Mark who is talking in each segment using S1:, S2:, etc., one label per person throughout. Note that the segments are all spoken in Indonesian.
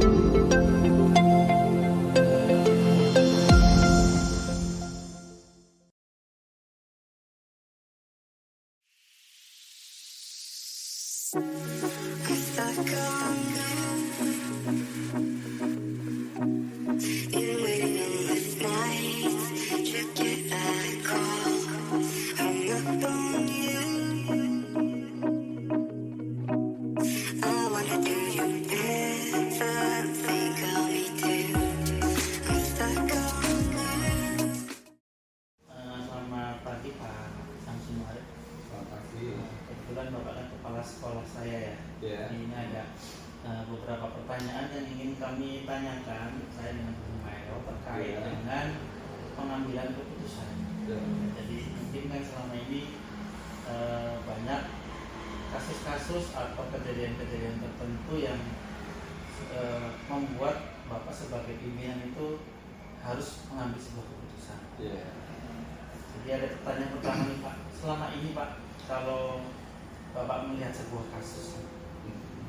S1: Selamat pagi Pak Samsul Arif.
S2: Selamat pagi.
S1: Kebetulan Bapak kan kepala sekolah saya ya.
S2: Ya.
S1: Ini ada beberapa pertanyaan yang ingin kami tanyakan saya dengan Bu Mayo terkait dengan pengambilan keputusan. Jadi mungkin kan selama ini banyak kasus-kasus atau kejadian-kejadian tertentu yang membuat Bapak sebagai pimpinan itu harus mengambil sebuah keputusan. Jadi ada pertanyaan pertama nih Pak. Selama ini Pak, kalau Bapak melihat sebuah kasus,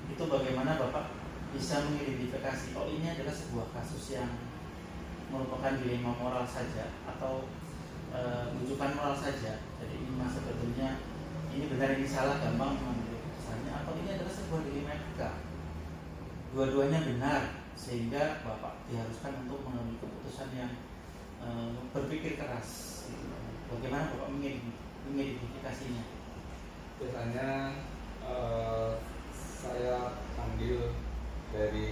S1: itu bagaimana Bapak bisa mengidentifikasi, oh ini adalah sebuah kasus yang merupakan dilema moral saja atau rujukan moral saja. Jadi ini sebetulnya ini benar ini salah, gampang mengambil keputusannya, atau ini adalah sebuah dilema etika. Dua-duanya benar sehingga Bapak diharuskan untuk mengambil keputusan yang berpikir keras. Bagaimana Bapak mengidentifikasinya?
S2: Biasanya saya panggil dari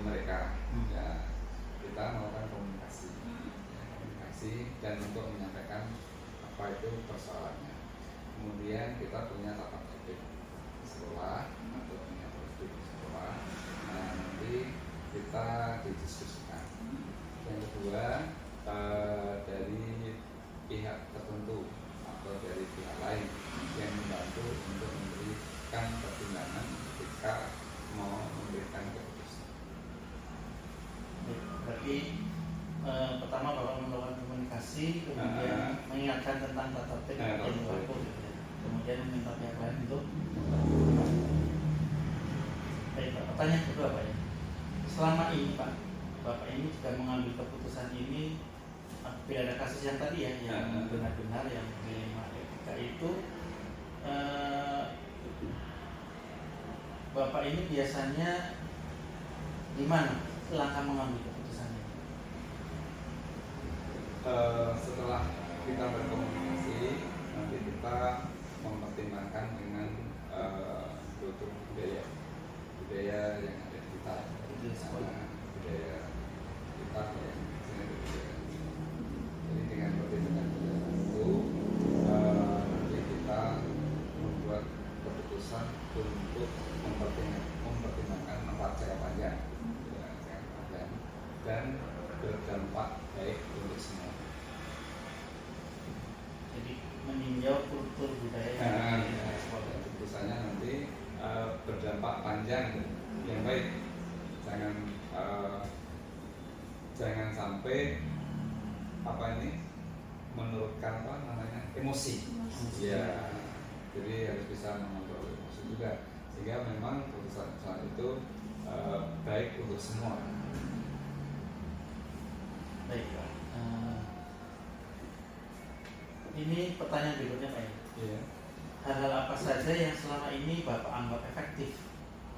S2: mereka, ya, kita melakukan komunikasi dan untuk menyampaikan apa itu persoalannya. Kemudian kita punya tata tertib di sekolah atau punya prosedur di sekolah. Nah, nanti kita didiskusikan. Yang kedua, dari pihak tertentu atau dari pihak lain yang membantu untuk memberikan pertimbangan ketika mau memberikan keputusan.
S1: Berarti pertama Bapak melakukan komunikasi, kemudian mengingatkan tentang tata tertib yang berlaku, kemudian meminta pihak lain untuk. Baik Pak, pertanyaan kedua Pak ya. Selama ini Pak, Bapak ini juga mengambil keputusan ini bila ada kasus yang tadi ya, yang benar-benar yang dilema etika itu, Bapak ini biasanya di mana langkah mengambil keputusannya?
S2: Setelah kita berkomunikasi, nanti kita mempertimbangkan dengan kultur budaya yang ada di kita, budaya kita ya. Jadi dengan pertimbangan itu nanti kita membuat keputusan untuk mempertimbangkan manfaat jangka panjang dan berdampak baik untuk semua.
S1: Jadi meninjau kultur budaya
S2: keputusannya nanti berdampak panjang yang baik. Jangan sampai menurutkan emosi. Ya, jadi harus bisa mengontrol emosi juga sehingga memang keputusan itu baik untuk semua.
S1: Baik Pak. Ini pertanyaan berikutnya Pak ya. Hal-hal apa saja yang selama ini Bapak anggap efektif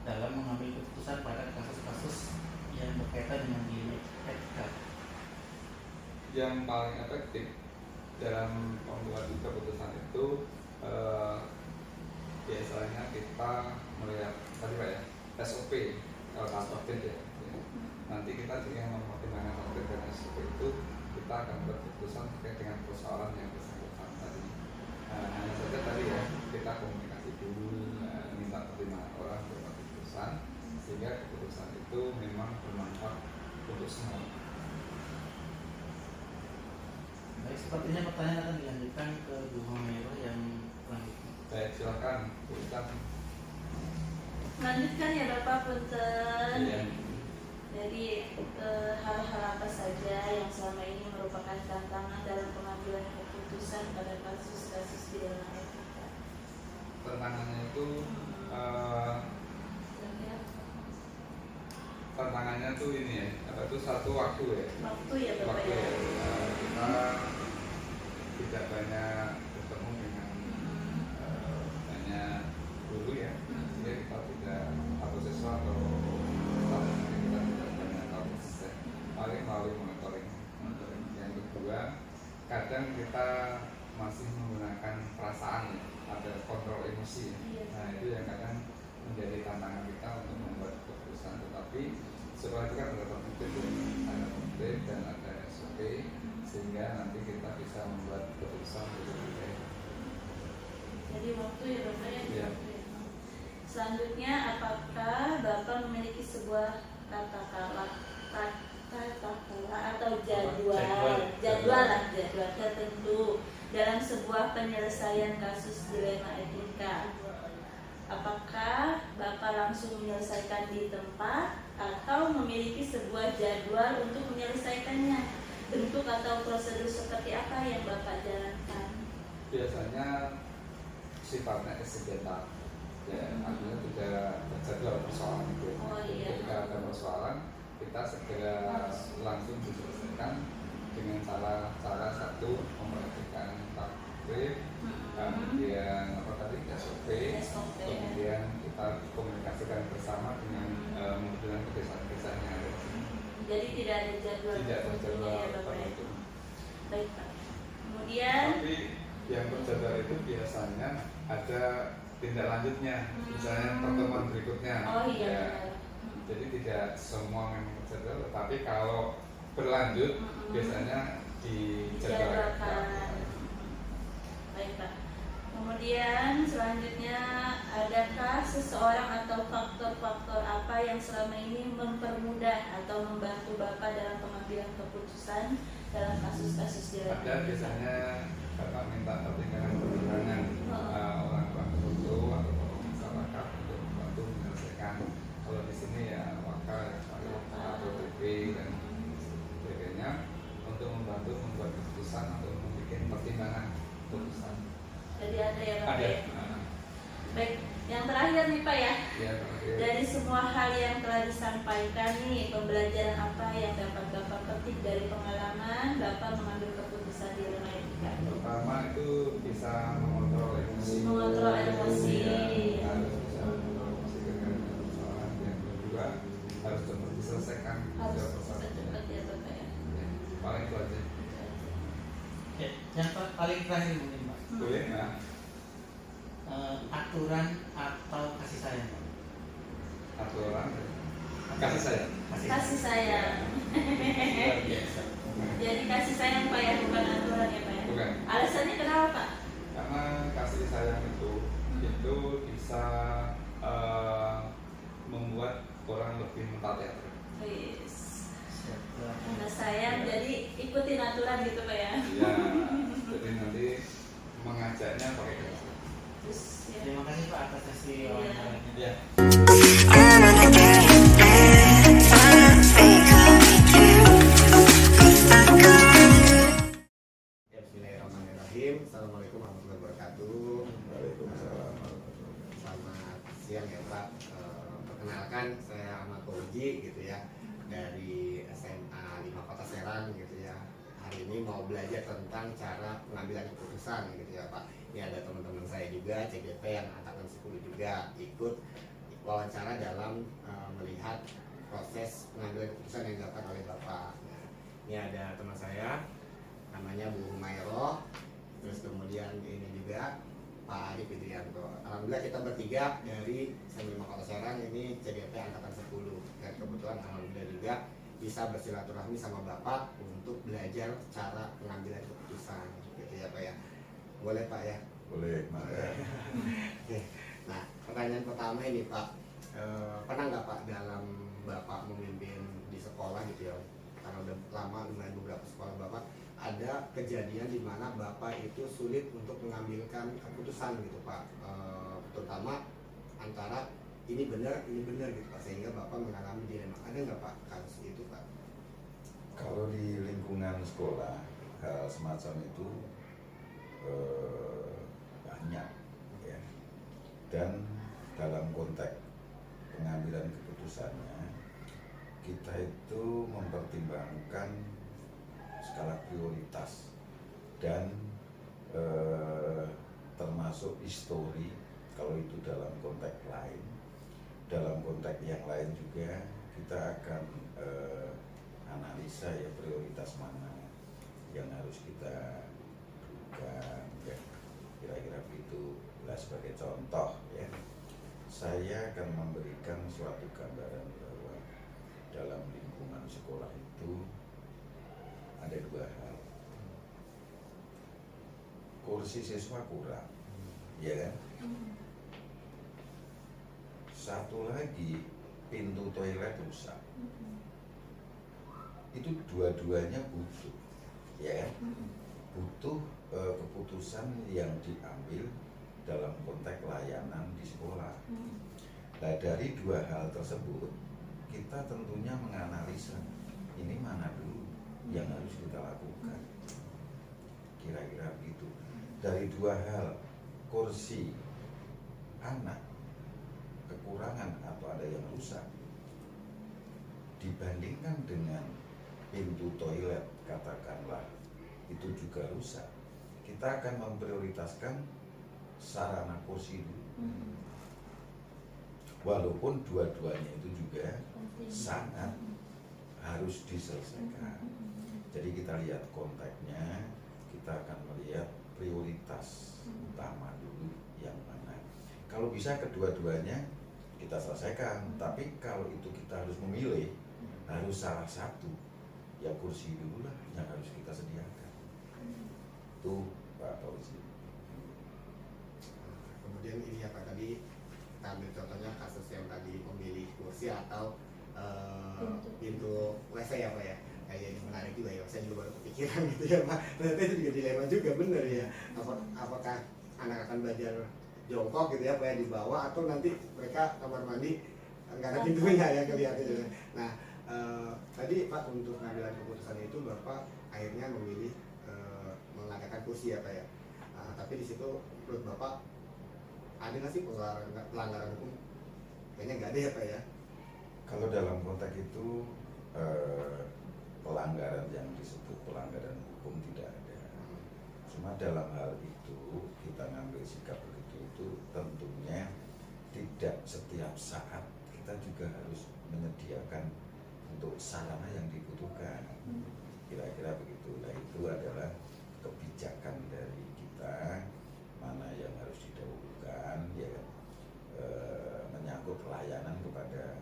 S1: dalam mengambil keputusan pada kasus-kasus yang berkaitan dengan dilema etika?
S2: Yang paling efektif dalam membuat keputusan itu biasanya kita melihat tadi Pak ya, SOP atau ya. Nanti kita dengan mempertimbangkan SOP dan SOP itu kita akan berkeputusan terkait dengan persoalan yang bersangkutan tadi. Hanya saja tadi ya, kita komunikasi dulu, minta pertimbangan orang buat keputusan sehingga keputusan itu memang bermanfaat untuk semua.
S1: Baik, sepertinya pertanyaan akan dilanjutkan ke Bu Mayo yang selanjutnya.
S2: Baik, silakan Bu Ustaz.
S3: Lanjutkan ya Bapak Punten.
S2: Iya.
S3: Jadi hal-hal apa saja yang selama ini merupakan tantangan dalam pengambilan keputusan pada kasus-kasus dilema etika?
S2: Tantangannya itu tantangannya tuh ini ya, apa tuh satu waktu ya.
S3: Waktu ya Bapak
S2: Waktu
S3: ya.
S2: ya. Kita tidak banyak bertemu dengan banyak guru ya, jadi kita tidak atau siswa atau staff kita tidak banyak tahu proses, paling melalui monitoring. Yang kedua, kadang kita masih menggunakan perasaan ya, ada kontrol emosi. Nah itu yang kadang menjadi tantangan kita untuk membuat keputusan. Tetapi setelah itu kan ada tertib dan ada SOP, sehingga nanti kita bisa membuat keputusan lebih baik.
S3: Jadi waktu ya Bapak ya.
S2: Iya.
S3: Selanjutnya, apakah Bapak memiliki sebuah katakanlah atau jadwal tertentu dalam sebuah penyelesaian kasus dilema etika? Apakah Bapak langsung menyelesaikan di tempat atau memiliki sebuah jadwal untuk menyelesaikannya? Bentuk atau prosedur seperti apa yang Bapak jalankan?
S2: Biasanya sifatnya sengketa, ya artinya tidak terjadi persoalan itu.
S3: Oh, iya.
S2: Ketika ada persoalan, kita segera langsung diselesaikan dengan cara satu memperhatikan takdir, kemudian apa tadi SOP, kemudian kita komunikasikan bersama dengan menggunakan kebiasaan-kebiasaan yang ada.
S3: Jadi tidak ada jadwal.
S2: Tidak ada jadwal
S3: ya Bapak ya.
S2: tertentu.
S3: Baik Pak. Kemudian
S2: Tapi yang terjadwal itu biasanya ada tindak lanjutnya, misalnya pertemuan berikutnya.
S3: Oh iya.
S2: Ya. Jadi tidak semua memang terjadwal, tapi kalau berlanjut biasanya dijadwalkan.
S3: Baik Pak. Kemudian selanjutnya, adakah seseorang atau faktor-faktor apa yang selama ini mempermudah atau membantu Bapak dalam pengambilan keputusan dalam kasus-kasus dilema?
S2: Ada biasanya Bapak minta pertimbangan orang-orang tertentu atau masyarakat untuk membantu menyelesaikan. Kalau di sini ya wakil atau TP dan sebagainya untuk membantu membuat keputusan atau membuat pertimbangan keputusan.
S3: Jadi ada ya Pak
S2: Ada.
S3: ya? Baik, yang terakhir nih Pak ya.
S2: Ya,
S3: Dari semua hal yang telah disampaikan nih, pembelajaran apa yang dapat Bapak petik dari pengalaman Bapak mengambil keputusan dilema etika?
S2: pertama itu bisa mengontrol emosi.
S3: Mengontrol emosi.
S2: Ya, harus bisa mengontrol emosi dengan persoalan. Yang kedua harus cepat diselesaikan.
S3: Harus
S2: persoalan.
S3: cepat ya Bapak ya.
S2: Ya, paling itu aja.
S1: Oke, yang paling terakhir mungkin Pak.
S2: Boleh nggak?
S1: Aturan atau kasih sayang Pak?
S2: Aturan kasih sayang.
S3: Kasih sayang.
S1: Luar biasa.
S3: Jadi kasih sayang Pak ya, bukan aturan ya Pak ya.
S2: Bukan.
S3: Alasannya kenapa Pak?
S2: Karena kasih sayang itu bisa membuat orang lebih mentaati aturan.
S3: Wis.
S1: Siap.
S3: Karena sayang, jadi ikutin aturan gitu Pak ya.
S2: Iya. Jadi nanti mengajaknya pakai kasih sayang.
S3: Terus ya.
S1: Terima kasih Pak atas sesi wawancaranya.
S2: Ya.
S4: Bismillahirrahmanirrahim. Assalamualaikum warahmatullahi wabarakatuh.
S5: Waalaikumsalam.
S4: Selamat siang ya Pak. Perkenalkan saya Ahmad Fauzi gitu ya, dari SMA 5 Kota Serang gitu ya. Hari ini mau belajar tentang cara pengambilan keputusan gitu ya Pak. Ini ada teman-teman saya juga CGP yang angkatan 10 juga ikut wawancara dalam melihat proses pengambilan keputusan yang dilakukan oleh Bapak. Nah, ini ada teman saya namanya Bu Humairo, terus kemudian ini juga Pak Arif Widianto. Alhamdulillah kita bertiga dari SMA 5 Kota Serang, ini CGP angkatan 10, dan kebetulan alhamdulillah juga bisa bersilaturahmi sama Bapak untuk belajar cara pengambilan keputusan gitu ya Pak ya. Boleh Pak ya?
S5: Boleh, Mak ya.
S4: Oke. Nah, pertanyaan pertama ini Pak, pernah nggak Pak dalam Bapak memimpin di sekolah gitu ya, karena udah lama dengan beberapa sekolah Bapak, ada kejadian di mana Bapak itu sulit untuk mengambilkan keputusan gitu Pak, terutama antara ini benar gitu Pak, sehingga Bapak mengalami dilema. Ada nggak Pak kasus itu Pak?
S5: Kalau di lingkungan sekolah hal semacam itu banyak ya. Dan dalam konteks pengambilan keputusannya kita itu mempertimbangkan skala prioritas dan termasuk histori kalau itu dalam konteks lain. Dalam konteks yang lain juga kita akan analisa ya prioritas mana yang harus kita bukan ya, kira-kira begitu. Nah, sebagai contoh ya, saya akan memberikan suatu gambaran bahwa dalam lingkungan sekolah itu ada dua hal. Kursi siswa kurang, ya kan? Satu lagi, pintu toilet rusak. Itu dua-duanya butuh, ya kan? Butuh keputusan yang diambil dalam konteks layanan di sekolah. Nah, dari dua hal tersebut kita tentunya menganalisa ini mana dulu yang harus kita lakukan, kira-kira begitu. Dari dua hal, kursi anak kekurangan atau ada yang rusak dibandingkan dengan pintu toilet katakanlah itu juga rusak, kita akan memprioritaskan sarana kursi dulu. Walaupun dua-duanya itu juga sangat harus diselesaikan. Jadi kita lihat konteksnya, kita akan melihat prioritas utama dulu yang mana. Kalau bisa kedua-duanya kita selesaikan, tapi kalau itu kita harus memilih, harus salah satu, ya kursi dulu lah yang harus kita sediakan. Itu Pak Fauzi.
S4: Kemudian ini apa tadi, kita ambil contohnya kasus yang tadi memilih kursi atau pintu WC ya Pak ya. Kayak ini menarik juga ya, saya juga baru kepikiran gitu ya Pak. Ternyata itu juga dilema juga, bener ya. Apakah anak akan belajar jongkok gitu ya Pak ya di bawah, atau nanti mereka kamar mandi nggak ada pintunya ya kelihatannya. Nah tadi Pak untuk pengambilan keputusan itu Bapak akhirnya memilih mengadakan kursi ya Pak ya. Tapi di situ menurut Bapak ada nggak sih pelanggaran hukum? Kayaknya nggak ada ya Pak ya.
S5: Kalau dalam konteks itu pelanggaran yang disebut pelanggaran hukum tidak ada. Cuma dalam hal itu kita ngambil sikap begitu itu tentunya tidak setiap saat kita juga harus menyediakan untuk sarana yang dibutuhkan. Kira-kira begitu. Nah, itu adalah kebijakan dari kita mana yang harus didahulukan ya, menyangkut pelayanan kepada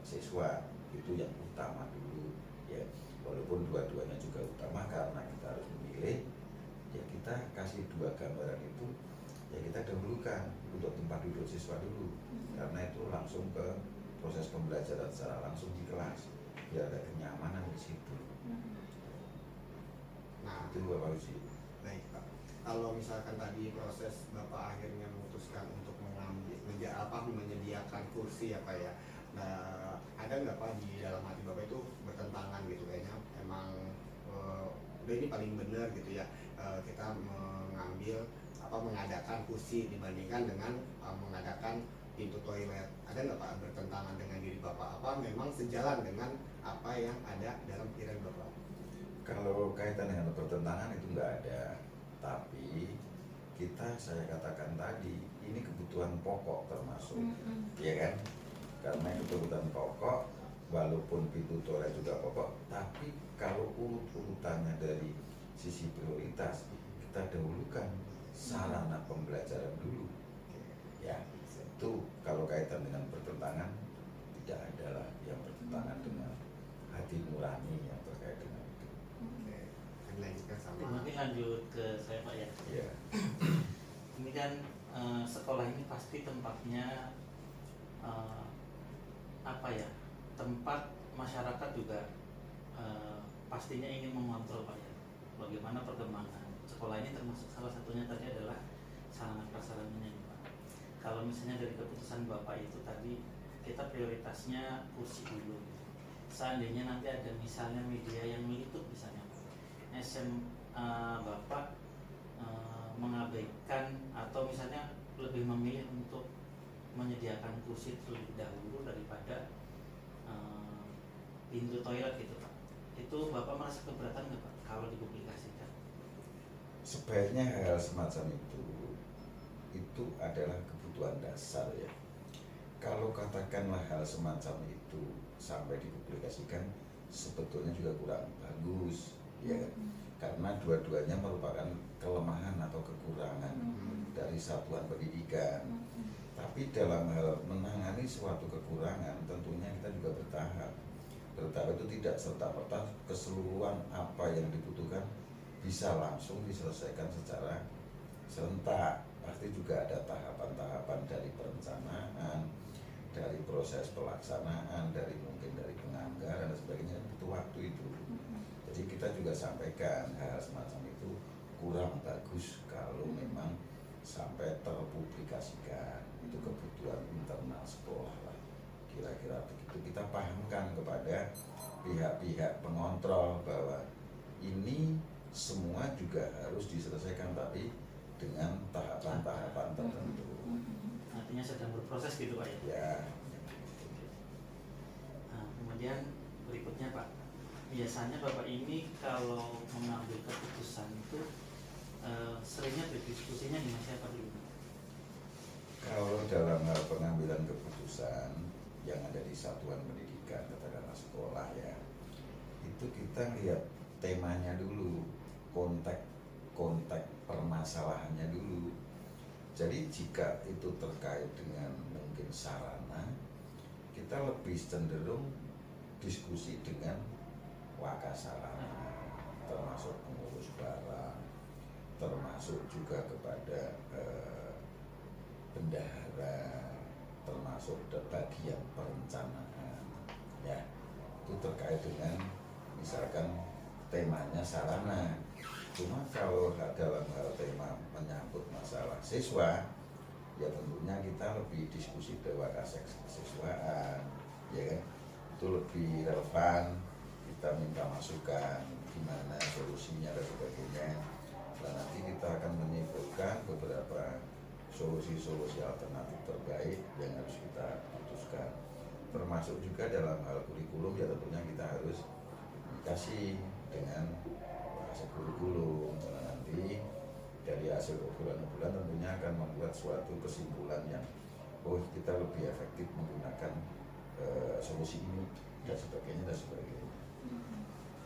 S5: siswa itu yang utama dulu ya. Walaupun dua-duanya juga utama karena kita harus memilih, ya kita kasih dua gambaran itu, ya kita dahulukan untuk tempat duduk siswa dulu, karena itu langsung ke proses pembelajaran secara langsung di kelas, biar ada kenyamanan di situ.
S4: Nah
S5: Itu Bapak Uji.
S4: baik Pak, kalau misalkan tadi proses Bapak akhirnya memutuskan untuk menyediakan kursi ya Pak ya. Nah, ada nggak Pak di dalam hati Bapak itu bertentangan gitu kayaknya emang udah ini paling benar gitu ya, kita mengadakan kursi dibandingkan dengan mengadakan pintu toilet. Ada nggak Pak bertentangan dengan diri Bapak? Apa memang sejalan dengan apa yang ada dalam pikiran Bapak?
S5: Kalau kaitan dengan pertentangan itu nggak ada, tapi saya katakan tadi ini kebutuhan pokok termasuk, ya kan? Karena kebutuhan pokok, walaupun pintu toilet juga pokok, tapi kalau urut-urutannya dari sisi prioritas, kita dahulukan sarana pembelajaran dulu. Ya, itu kalau kaitan dengan pertentangan, tidak ada lah yang bertentangan dengan hati nurani yang terkait dengan itu.
S4: Lanjutkan sama.
S1: Mungkin lanjut ke saya Pak ya.
S5: Ya.
S1: Ini kan sekolah ini pasti tempatnya tempat masyarakat juga pastinya ingin mengontrol Pak ya. Bagaimana perkembangan sekolah ini, termasuk salah satunya tadi adalah sarana prasarananya Pak. Kalau misalnya dari keputusan Bapak itu tadi kita prioritasnya kursi dulu. Seandainya nanti ada misalnya media yang meliput misalnya Bapak mengabaikan atau misalnya lebih memilih untuk menyediakan kursi terlebih dahulu daripada pintu toilet gitu Pak, itu Bapak merasa keberatan nggak Pak kalau dipublikasikan?
S5: Sebaiknya hal semacam itu adalah kebutuhan dasar ya. Kalau katakanlah hal semacam itu sampai dipublikasikan, sebetulnya juga kurang bagus ya kan? Karena dua-duanya merupakan kelemahan atau kekurangan dari satuan pendidikan. Tapi dalam hal menangani suatu kekurangan tentunya kita juga bertahap. Bertahap itu tidak serta-merta keseluruhan apa yang dibutuhkan bisa langsung diselesaikan secara serentak. Pasti juga ada tahapan-tahapan dari perencanaan, dari proses pelaksanaan, dari penganggaran dan sebagainya, butuh waktu itu. Jadi kita juga sampaikan hal semacam itu kurang bagus kalau memang sampai terpublikasikan. Itu kebutuhan internal sekolah lah, kira-kira begitu. Kita pahamkan kepada pihak-pihak pengontrol bahwa ini semua juga harus diselesaikan, tapi dengan tahapan-tahapan tertentu.
S1: Artinya sedang berproses gitu Pak ya?
S5: Ya.
S1: Nah, kemudian berikutnya Pak, biasanya Bapak ini kalau mengambil keputusan itu seringnya berdiskusinya dengan siapa dulu?
S5: Kalau dalam hal pengambilan keputusan yang ada di satuan pendidikan, katakanlah sekolah ya, itu kita lihat temanya dulu, konteks permasalahannya dulu. Jadi jika itu terkait dengan mungkin sarana, kita lebih cenderung diskusi dengan wakasarana, termasuk pengurus barang, termasuk juga kepada bendahara, termasuk bagian perencanaan ya. Itu terkait dengan misalkan temanya sarana. Cuma kalau dalam hal tema menyangkut masalah siswa, ya tentunya kita lebih diskusi dewasa kesiswaan ya kan, itu lebih relevan. Kita minta masukan gimana solusinya dan sebagainya, dan nanti kita akan menyimpulkan beberapa solusi-solusi alternatif terbaik yang harus kita putuskan. Termasuk juga dalam hal kurikulum, ya tentunya kita harus dikasih dengan hasil kurikulum. Nanti dari hasil obrolan-obrolan tentunya akan membuat suatu kesimpulan yang kita lebih efektif menggunakan solusi ini dan sebagainya dan sebagainya.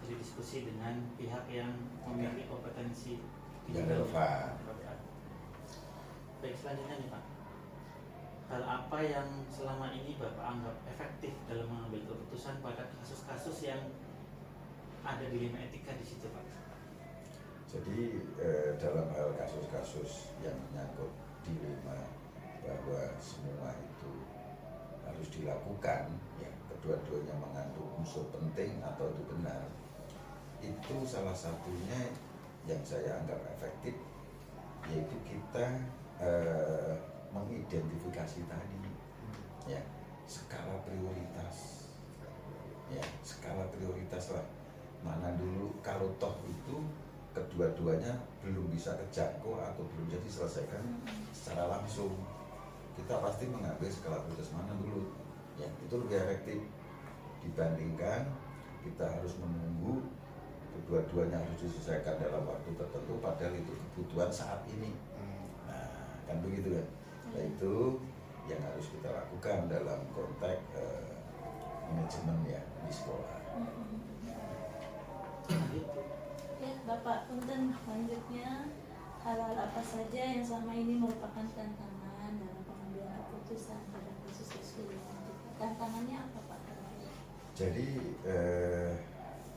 S1: Jadi diskusi dengan pihak yang memiliki kompetensi
S5: yang relevan.
S1: Baik, selanjutnya nih Pak, hal apa yang selama ini Bapak anggap efektif dalam mengambil keputusan pada kasus-kasus yang ada dilema etika di situ Pak?
S5: Jadi dalam hal kasus-kasus yang menyangkut dilema bahwa semua itu harus dilakukan, ya kedua-duanya mengandung unsur penting atau itu benar, itu salah satunya yang saya anggap efektif, yaitu kita mengidentifikasi tadi ya skala prioritas, ya skala prioritas lah, mana dulu kalau toh itu kedua-duanya belum bisa kejangkau atau belum jadi selesaikan secara langsung, kita pasti mengambil skala prioritas mana dulu ya. Itu lebih efektif dibandingkan kita harus menunggu kedua-duanya harus diselesaikan dalam waktu tertentu padahal itu kebutuhan saat ini. Nah kan begitu kan. Nah itu yang harus kita lakukan dalam konteks manajemen ya di sekolah.
S3: Ya Bapak, punten selanjutnya hal-hal apa saja yang selama ini merupakan tantangan dalam pengambilan keputusan pada kasus-kasus dilema etika? Tantangannya apa Pak?
S5: Jadi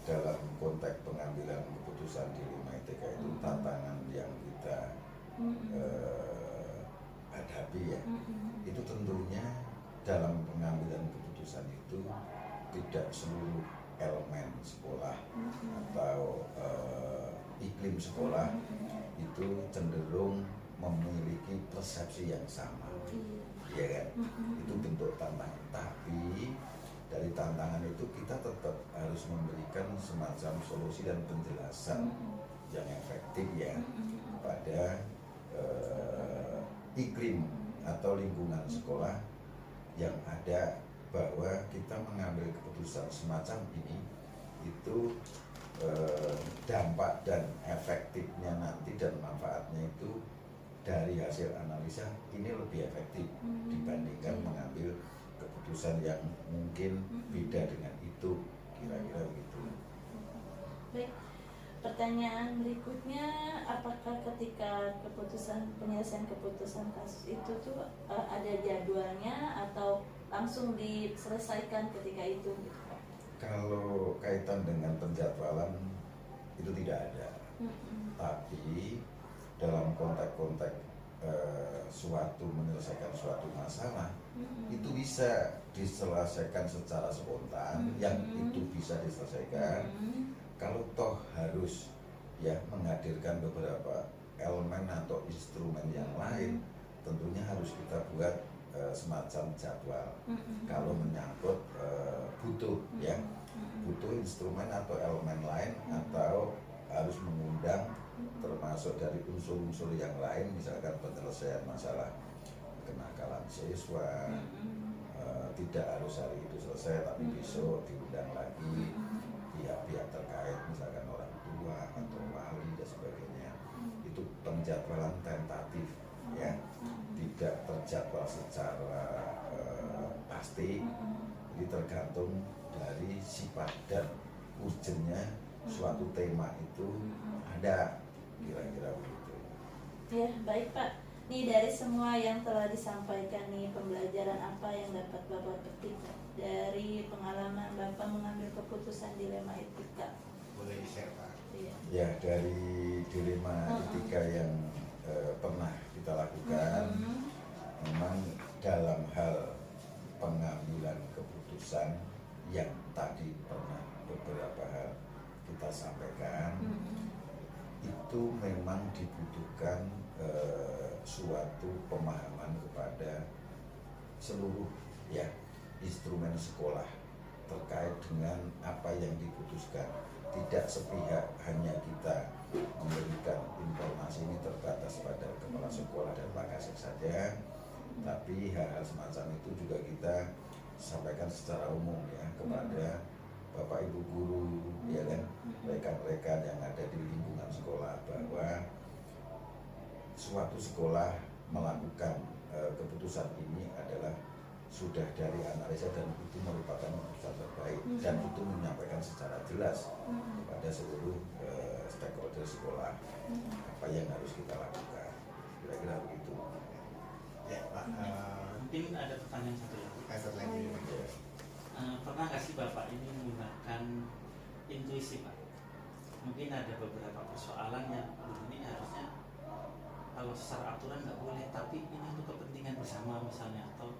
S5: dalam konteks pengambilan keputusan dilema etika itu tantangan yang kita hadapi ya, itu tentunya dalam pengambilan keputusan itu tidak seluruh elemen sekolah atau iklim sekolah itu cenderung memiliki persepsi yang sama, ya kan? Itu bentuk tantangan. Tapi dari tantangan itu kita tetap harus memberikan semacam solusi dan penjelasan yang efektif ya pada iklim atau lingkungan sekolah yang ada bahwa kita mengambil keputusan semacam ini itu dampak dan efektifnya nanti dan manfaatnya itu dari hasil analisa ini lebih efektif dibandingkan mengambil keputusan yang mungkin beda dengan itu, kira-kira begitu.
S3: Baik, pertanyaan berikutnya, apakah ketika penyelesaian keputusan kasus itu tuh ada jadwalnya atau langsung diselesaikan ketika itu?
S5: Kalau kaitan dengan penjadwalan itu tidak ada, tapi dalam konteks suatu menyelesaikan suatu masalah itu bisa diselesaikan secara spontan, yang itu bisa diselesaikan kalau toh harus ya menghadirkan beberapa elemen atau instrumen yang lain, tentunya harus kita buat semacam jadwal. Kalau menyangkut butuh ya butuh instrumen atau elemen lain, atau harus mengundang termasuk dari unsur-unsur yang lain, misalkan penyelesaian masalah kenakalan siswa, tidak harus hari itu selesai tapi besok diundang lagi pihak-pihak terkait, misalkan orang tua atau wali dan sebagainya. Itu penjadwalan tentatif ya, tidak terjadwal secara pasti. Jadi tergantung dari sifat dan urgennya suatu tema itu ada, kira-kira begitu.
S3: Ya, baik Pak. Nih dari semua yang telah disampaikan nih, pembelajaran apa yang dapat Bapak petik dari pengalaman Bapak mengambil keputusan dilema etika?
S4: Boleh di-share Pak?
S3: Iya.
S5: Ya, dari dilema etika yang pernah kita lakukan, memang dalam hal pengambilan keputusan yang tadi pernah beberapa hal kita sampaikan, itu memang dibutuhkan suatu pemahaman kepada seluruh ya instrumen sekolah terkait dengan apa yang diputuskan. Tidak sepihak hanya kita memberikan informasi ini terbatas pada kepala sekolah dan Pak Kasek saja, tapi hal-hal semacam itu juga kita sampaikan secara umum ya kepada Bapak Ibu guru, ya kan, rekan-rekan yang ada di lingkungan sekolah, bahwa suatu sekolah melakukan keputusan ini adalah sudah dari analisa dan itu merupakan keputusan terbaik, dan itu menyampaikan secara jelas kepada seluruh stakeholder sekolah apa yang harus kita lakukan, kira-kira begitu.
S4: Ya Pak,
S1: Mungkin ada pertanyaan satu lagi.
S4: lagi.
S1: Pernah nggak sih Bapak ini menggunakan intuisi Pak? Mungkin ada beberapa persoalan yang ini harusnya kalau secara aturan nggak boleh, tapi ini untuk kepentingan bersama misalnya, atau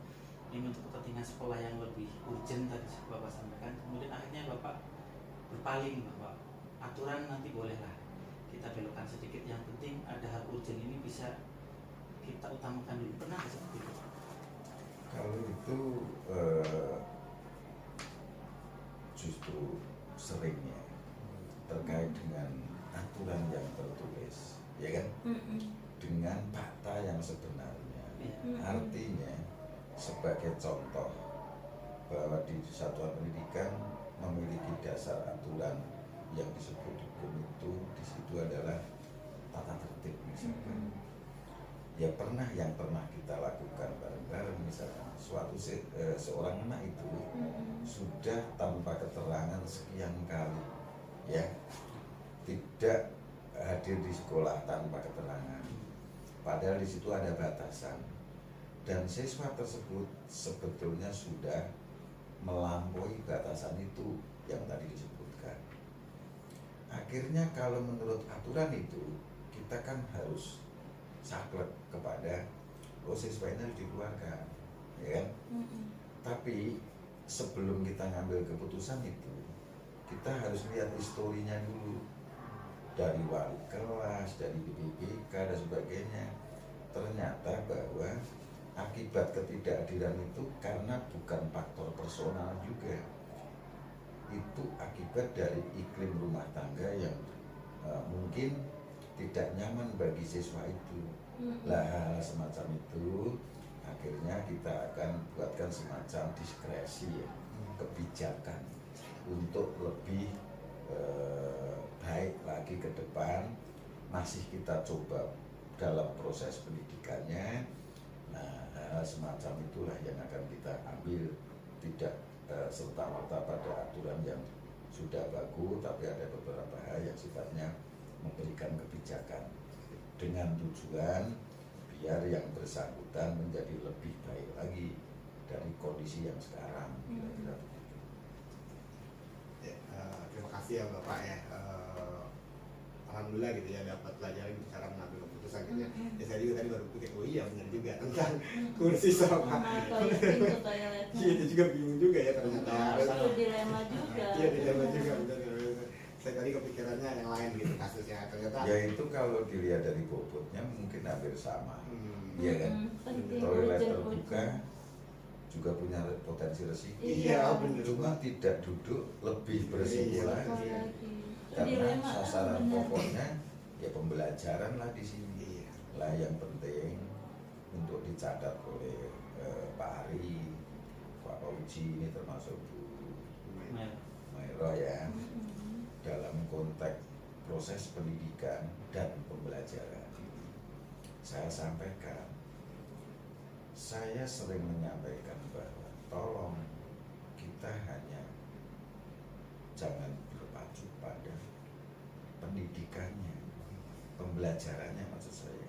S1: ini untuk kepentingan sekolah yang lebih urgent tadi Bapak sampaikan, kemudian akhirnya Bapak berpaling bahwa aturan nanti bolehlah kita belokkan sedikit, yang penting ada hal urgent ini bisa kita utamakan dulu. Pernah nggak seperti itu?
S5: Kalau itu justru seringnya terkait dengan aturan yang tertulis, ya kan, dengan fakta yang sebenarnya. Artinya sebagai contoh bahwa di satuan pendidikan memiliki dasar aturan yang disebut hukum, itu di situ adalah tata tertib misalkan. Ya yang pernah kita lakukan bareng-bareng, misalkan suatu seorang anak itu sudah tanpa keterangan sekian kali ya tidak hadir di sekolah tanpa keterangan, padahal di situ ada batasan, dan siswa tersebut sebetulnya sudah melampaui batasan itu yang tadi disebutkan. Akhirnya kalau menurut aturan itu kita kan harus saklek kepada siswa ini harus dikeluarkan, ya kan? Tapi sebelum kita ngambil keputusan itu, kita harus lihat historinya dulu, dari wali kelas, dari BPK dan sebagainya. Ternyata bahwa akibat ketidakhadiran itu karena bukan faktor personal juga, itu akibat dari iklim rumah tangga yang mungkin tidak nyaman bagi siswa itu. Lah hal semacam itu akhirnya kita akan buatkan semacam diskresi ya, kebijakan untuk lebih baik lagi ke depan. Masih kita coba dalam proses pendidikannya. Nah, hal semacam itulah yang akan kita ambil, tidak serta-merta pada aturan yang sudah bagus, tapi ada beberapa hal yang sifatnya memberikan kebijakan dengan tujuan biar yang bersangkutan menjadi lebih baik lagi dari kondisi yang sekarang. Kira-kira begitu.
S4: Ya, terima kasih ya Bapak ya. Alhamdulillah gitu ya dapat pelajaran cara mengambil keputusan gitu ya. Ya saya juga tadi baru pikir, oh iya benar juga tentang kursi sama
S3: pintu toiletnya.
S4: Iya, itu juga bingung juga ya ternyata.
S3: Itu dilema juga.
S4: Iya, dilema juga benar. Saya tadi kepikirannya yang lain gitu kasusnya ternyata.
S5: Ya itu kalau dilihat dari bobotnya mungkin hampir sama. Iya kan?
S3: Penting
S5: Toilet
S3: urgent.
S5: terbuka juga punya potensi resiko.
S4: Iya, benar.
S5: Cuma tidak duduk lebih berisiko
S4: Iya.
S5: lagi.
S3: Itu
S5: Karena
S3: dilema,
S5: sasaran
S3: benar.
S5: pokoknya ya pembelajaran lah di sini.
S4: Iya.
S5: Lah yang penting untuk dicatat oleh Pak Ari, Pak Uji ini termasuk Bu Mairo ya, dalam konteks proses pendidikan dan pembelajaran. Saya sampaikan, saya sering menyampaikan bahwa tolong kita hanya jangan berpacu pada pendidikannya, pembelajarannya maksud saya.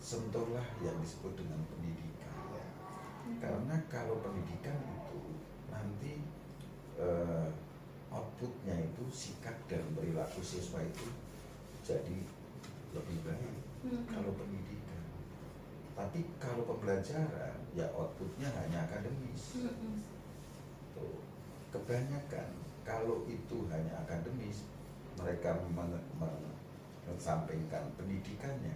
S5: Sentuhlah yang disebut dengan pendidikan. Karena kalau pendidikan itu nanti outputnya itu sikap dan perilaku siswa itu jadi lebih baik kalau pendidikan. Tapi kalau pembelajaran ya outputnya hanya akademis. Tuh. Kebanyakan kalau itu hanya akademis, mereka mengesampingkan pendidikannya,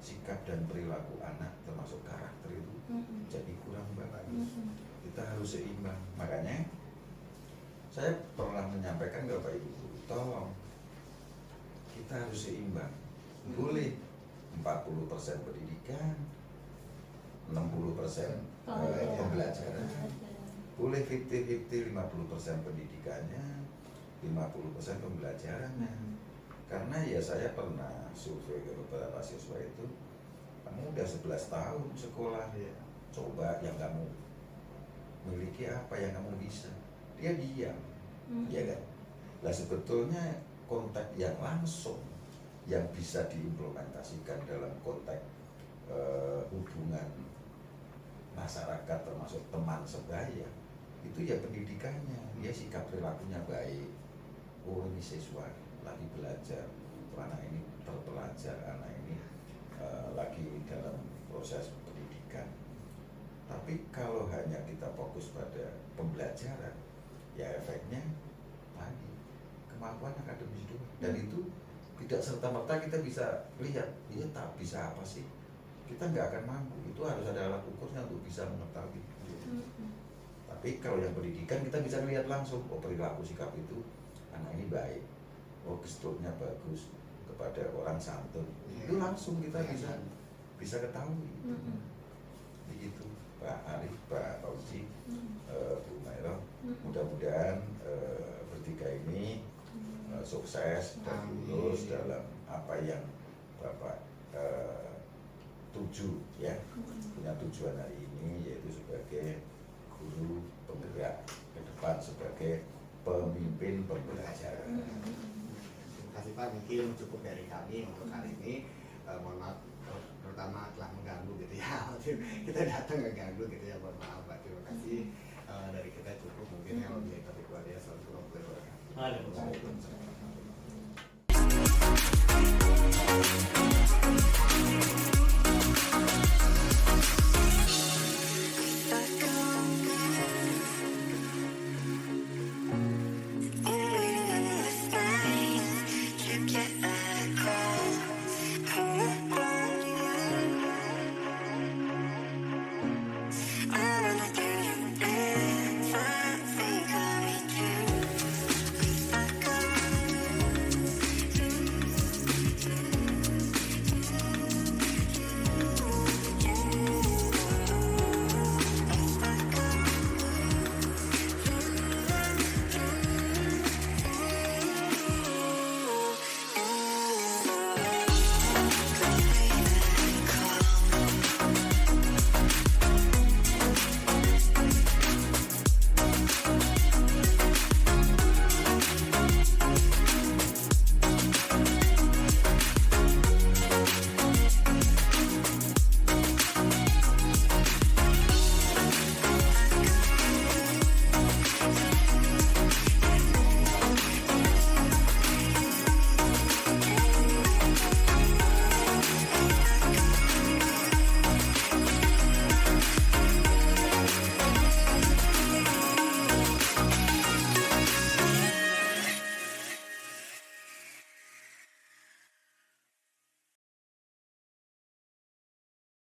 S5: sikap dan perilaku anak termasuk karakter itu jadi kurang bagus. Kita harus seimbang. Makanya saya pernah menyampaikan ke Bapak Ibu, tolong kita harus seimbang. Boleh 40% pendidikan, 60% pembelajaran. Boleh 50-50, 50% pendidikannya, 50% pembelajarannya. Karena ya saya pernah survei ke beberapa siswa itu, kamu udah 11 tahun sekolah ya, coba yang kamu miliki apa yang kamu bisa. Dia diam, ya kan? Nah sebetulnya konteks yang langsung yang bisa diimplementasikan dalam konteks hubungan masyarakat termasuk teman sebaya itu ya pendidikannya, dia sikap perilakunya baik. Oh ini siswa lagi belajar, anak ini terpelajar, anak ini lagi dalam proses pendidikan. Tapi kalau hanya kita fokus pada pembelajaran, ya efeknya tadi kemampuan akademis doang. Dan itu tidak serta-merta kita bisa lihat, dia tak bisa apa sih? Kita nggak akan mampu. Itu harus ada alat ukurnya untuk bisa mengetahui. Tapi kalau yang pendidikan kita bisa melihat langsung, oh perilaku sikap itu anak ini baik, oh gesturnya bagus kepada orang santun, itu langsung kita bisa ketahui. Begitu Pak Ari, Pak Uji, Bu Mairo, mudah-mudahan bertiga ini sukses dan lulus dalam apa yang Bapak tuju ya, punya tujuan hari ini yaitu sebagai guru penggerak ke depan, sebagai pemimpin pembelajaran.
S4: Terima kasih Pak, mungkin cukup dari kami untuk hari ini. Mohon maaf terutama telah mengganggu gitu ya. Kita datang mengganggu gitu ya, mohon maaf Pak. Terima kasih dari kita cukup mungkin ya. Wabillahi taufiq wal hidayah. Assalamualaikum warahmatullahi wabarakatuh.
S1: Waalaikumsalam.